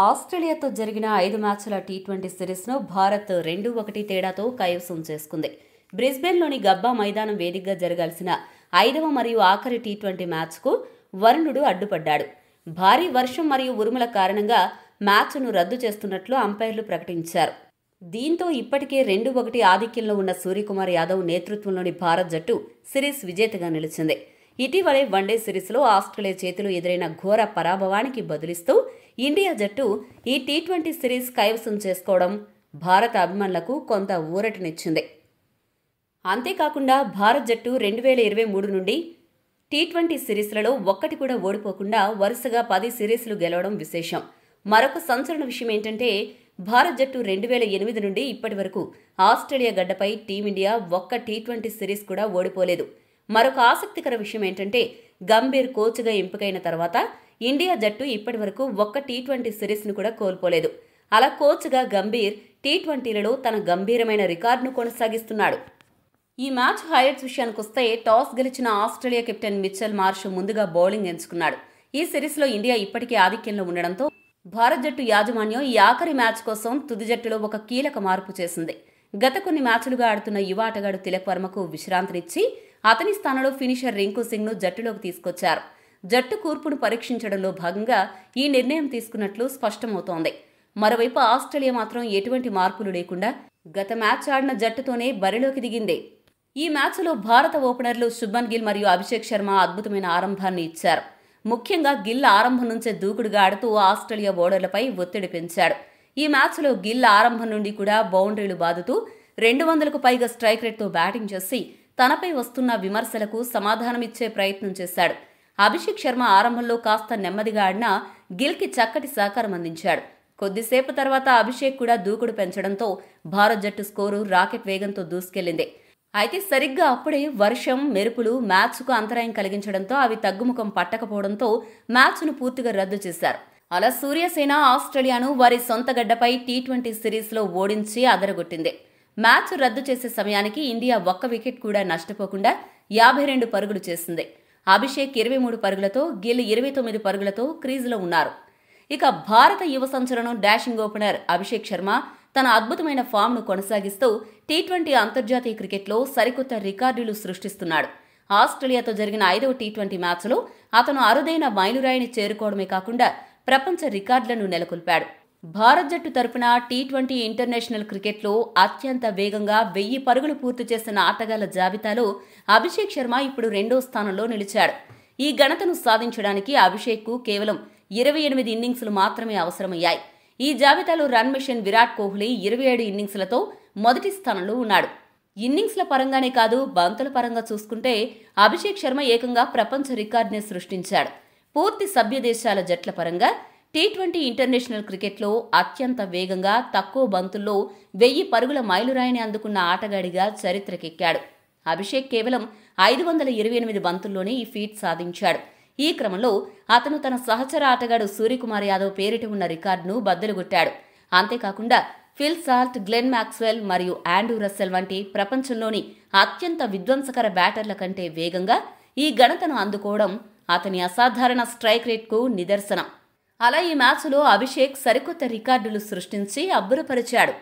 ఆస్ట్రేలియాతో జరిగిన 5 మ్యాచ్ల టీ20 సిరీస్ను భారత్ 2-1 తేడాతో కైవసం చేసుకుంది. బ్రిస్బేన్లోని గబ్బా మైదానం వేదికగా జరగాల్సిన 5వ మరియు ఆఖరి టీ20 మ్యాచ్కు వరుణుడు అడ్డుపడ్డాడు. భారీ వర్షం మరియు ఉరుముల కారణంగా మ్యాచ్ను రద్దు చేస్తున్నట్లు అంపైర్లు ప్రకటించారు. దీంతో ఇప్పటికే 2-1 ఆధిక్యంలో ఉన్న సూర్యకుమార్ యాదవ్ నేతృత్వంలోని భారత్ జట్టు సిరీస్ విజేతగా నిలిచింది. ఇటీవలే వన్డే సిరీస్లో ఆస్ట్రేలియా చేతిలో ఎదురైన ఘోర పరాభవానికి బదులిస్తూ ఇండియా జట్టు ఈ టీ20 సిరీస్ కైవసం చేసుకోవడం భారత అభిమానులకు కొంత ఊరటనిచ్చింది. అంతేకాకుండా భారత్ జట్టు 2023 నుండి టీ20 సిరీస్లలో ఒక్కటి కూడా ఓడిపోకుండా వరుసగా 10 సిరీస్లు గెలవడం విశేషం. మరొక సంచలన విషయం ఏంటంటే భారత్ జట్టు 2008 నుండి ఇప్పటి వరకు ఆస్ట్రేలియా గడ్డపై టీమిండియా ఒక్క టీ20 సిరీస్ కూడా ఓడిపోలేదు. మరొక ఆసక్తికర విషయం ఏంటంటే గంభీర్ కోచ్గా ఎంపికైన తర్వాత ఇండియా జట్టు ఇప్పటి వరకు ఒక్క టీ20 సిరీస్ను కూడా కోల్పోలేదు. అలా కోచ్గా గంభీర్ టీ20లలో తన గంభీరమైన రికార్డును కొనసాగిస్తున్నాడు. ఈ మ్యాచ్ హైలైట్స్ విషయానికొస్తే టాస్ గెలిచిన ఆస్ట్రేలియా కెప్టెన్ మిచెల్ మార్ష్ ముందుగా బౌలింగ్ ఎంచుకున్నాడు. ఈ సిరీస్లో ఇండియా ఇప్పటికే ఆధిక్యంలో ఉండడంతో భారత్ జట్టు యాజమాన్యం ఈ ఆఖరి మ్యాచ్ కోసం తుది జట్టులో ఒక కీలక మార్పు చేసింది. గత కొన్ని మ్యాచ్లుగా ఆడుతున్న యువ ఆటగాడు తిలక్ వర్మకు విశ్రాంతినిచ్చి అతని స్థానంలో ఫినిషర్ రింకు సింగ్ను జట్టులోకి తీసుకొచ్చారు. జట్టు కూర్పును పరీక్షించడంలో భాగంగా ఈ నిర్ణయం తీసుకున్నట్లు స్పష్టమవుతోంది. మరోవైపు ఆస్ట్రేలియా మాత్రం ఎటువంటి మార్పులు లేకుండా గత మ్యాచ్ ఆడిన జట్టుతోనే బరిలోకి దిగింది. ఈ మ్యాచ్లో భారత ఓపెనర్లు శుభ్మన్ గిల్ మరియు అభిషేక్ శర్మ అద్భుతమైన ఆరంభాన్ని ఇచ్చారు. ముఖ్యంగా గిల్ ఆరంభం నుంచే దూకుడుగా ఆడుతూ ఆస్ట్రేలియా బౌలర్లపై ఒత్తిడి పెంచాడు. ఈ మ్యాచ్లో గిల్ ఆరంభం నుండి కూడా బౌండరీలు బాదుతూ 200కు పైగా స్ట్రైక్ రేట్తో బ్యాటింగ్ చేసి తనపై వస్తున్న విమర్శలకు సమాధానమిచ్చే ప్రయత్నం చేశాడు. అభిషేక్ శర్మ ఆరంభంలో కాస్త నెమ్మదిగా ఆడినా గిల్కి చక్కటి సహకారం అందించాడు. కొద్దిసేపు తర్వాత అభిషేక్ కూడా దూకుడు పెంచడంతో భారత్ జట్టు స్కోరు రాకెట్ వేగంతో దూసుకెళ్లింది. అయితే సరిగ్గా అప్పుడే వర్షం, మెరుపులు మ్యాచ్కు అంతరాయం కలిగించడంతో అవి తగ్గుముఖం పట్టకపోవడంతో మ్యాచ్ను పూర్తిగా రద్దు చేశారు. అలా సూర్యసేన ఆస్ట్రేలియాను వారి సొంత గడ్డపై టీ20 సిరీస్లో ఓడించి అదరగొట్టింది. మ్యాచ్ రద్దు చేసే సమయానికి ఇండియా ఒక్క వికెట్ కూడా నష్టపోకుండా 52 పరుగులు చేసింది. అభిషేక్ 23 పరుగులతో, గిల్ 29 పరుగులతో క్రీజులో ఉన్నారు. ఇక భారత యువ సంచలనం డాషింగ్ ఓపెనర్ అభిషేక్ శర్మ తన అద్భుతమైన ఫామ్ను కొనసాగిస్తూ టీ20 అంతర్జాతీయ క్రికెట్లో సరికొత్త రికార్డులు సృష్టిస్తున్నాడు. ఆస్ట్రేలియాతో జరిగిన 5వ టీ20 మ్యాచ్లో అతను అరుదైన మైలురాయిని చేరుకోవడమే కాకుండా ప్రపంచ రికార్డులను నెలకొల్పాడు. భారత్ జట్టు తరపున టీ20 ఇంటర్నేషనల్ క్రికెట్లో అత్యంత వేగంగా 1000 పరుగులు పూర్తి చేసిన ఆటగాళ్ల జాబితాలో అభిషేక్ శర్మ ఇప్పుడు 2వ స్థానంలో నిలిచాడు. ఈ ఘనతను సాధించడానికి అభిషేక్కు కేవలం 28 ఇన్నింగ్స్లు మాత్రమే అవసరమయ్యాయి. ఈ జాబితాలో రన్ మెషిన్ విరాట్ కోహ్లీ 27 ఇన్నింగ్స్లతో మొదటి స్థానంలో ఉన్నాడు. ఇన్నింగ్స్ల పరంగానే కాదు, బంతుల పరంగా చూసుకుంటే అభిషేక్ శర్మ ఏకంగా ప్రపంచ రికార్డునే సృష్టించాడు. పూర్తి సభ్య దేశాల జట్ల పరంగా టీ20 ఇంటర్నేషనల్ క్రికెట్లో అత్యంత వేగంగా తక్కువ బంతుల్లో 1000 పరుగుల మైలురాయిని అందుకున్న ఆటగాడిగా చరిత్రకెక్కాడు. అభిషేక్ కేవలం 528 బంతుల్లోనే ఈ ఫీట్ సాధించాడు. ఈ క్రమంలో అతను తన సహచర ఆటగాడు సూర్యకుమార్ యాదవ్ పేరిట ఉన్న రికార్డును బద్దలుగొట్టాడు. అంతేకాకుండా ఫిల్ సాల్ట్, గ్లెన్ మ్యాక్స్వెల్ మరియు ఆండ్రూ రస్సెల్ వంటి ప్రపంచంలోని అత్యంత విధ్వంసకర బ్యాటర్ల కంటే వేగంగా ఈ ఘనతను అందుకోవడం అతని అసాధారణ స్ట్రైక్ రేట్కు నిదర్శనం. అలా ఈ మ్యాచ్లో అభిషేక్ సరికొత్త రికార్డులు సృష్టించి అబ్బురపరిచాడు.